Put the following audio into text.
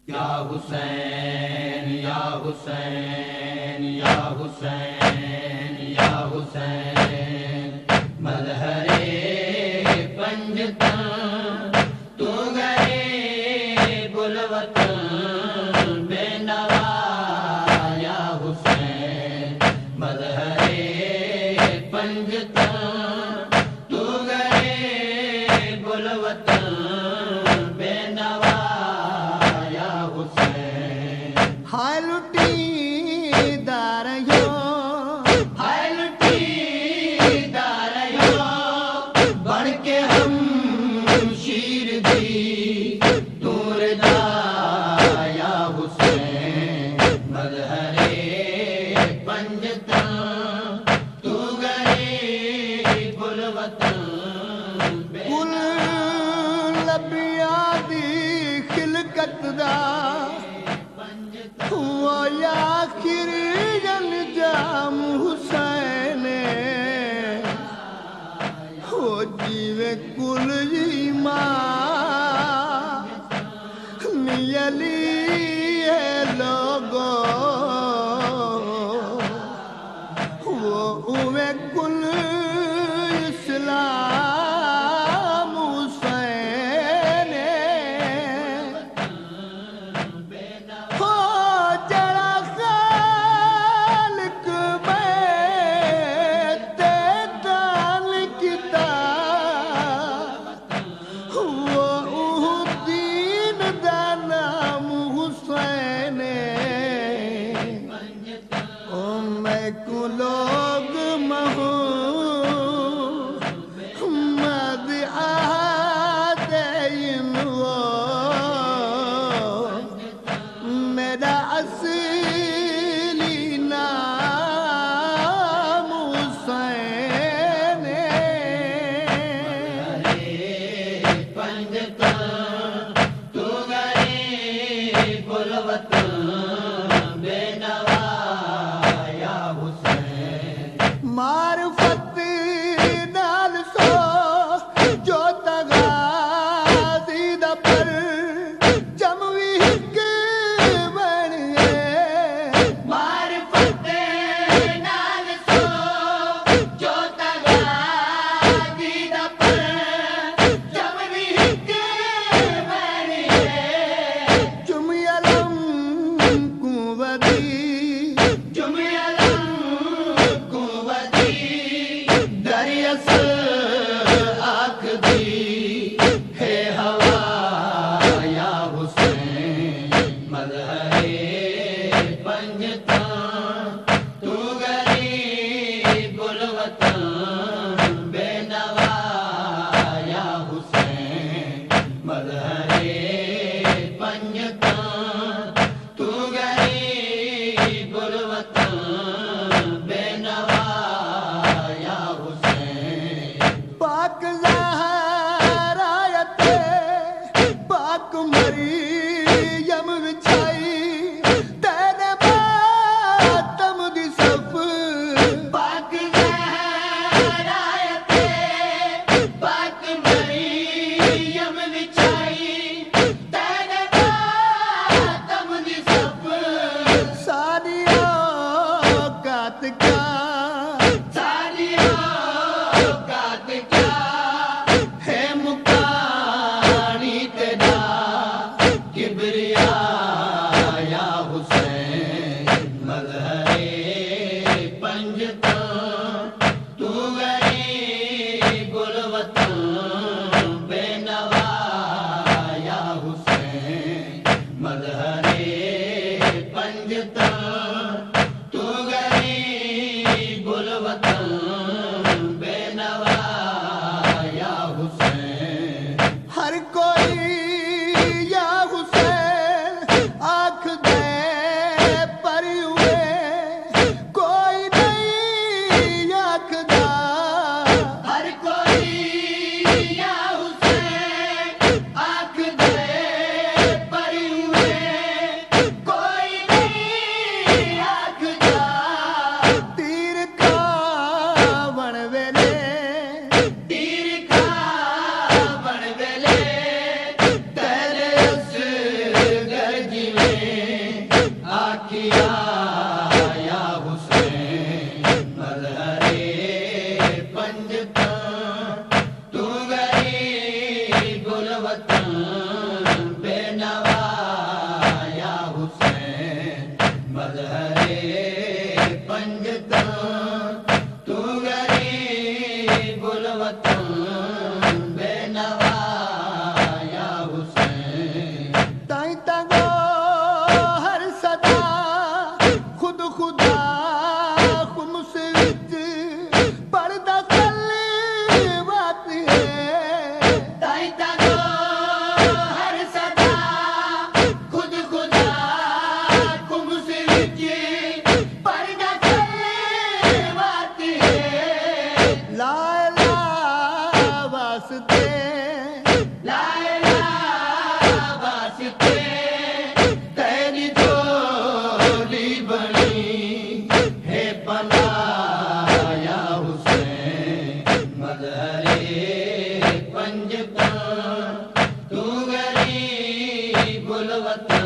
या हुसैन या हुसैन या हुसैन या हुसैन मजहरे पंजतन तू गए बुलवतन बेनवा या हुसैन मजहरे पंजतन तू गए बुलवतन बेनवा या हुसैन। हाय लुटी दारियो हाय लुटी दारियो बन के हम शीर दी दूरदा या हुसैन मजहरे पंजतन तू गए बुलवतन कुल लबिया दी खिलकत दा हुआ आखिर अंजाम हुसैन हो जीवे कुल ईमान नियली है लोगो वो उवे कुल इस्लाम हुसैन हो जरा खालिक में ते दान किताब वो दीन दा नाम हुसैन ओ मैं को लोग महू मद आदेन वो मेरा असली नाम हुसैन पंजतन तू गए बुलवतन बेनवा या हुसैन। मारफत नाल सो जो तगाज़ी दा पर जमवी हिक बन गए मारिफत नाल सो जो तगाज़ी दा पर जमवी हिक बन गए जुमियलम कुंवदी जुमियलम कुंवती दरियस आखदी है हवा बेनवाया हुसैन मजहरे पंजतन तू गरीबुल वतन बेनवाया हुसैन ताई तंगो हर सदा खुद खुदा खुमस विच पर्दा कले बात है ताई तको हर सदा खुद खुदा खुमस विच पर्दा कले बात है ला इलाहा वास्ते ला इलाहा वास्ते तेरी झोली बनी है पनाया हुसैन मजहरे पंजतन तू गरीबुल वतन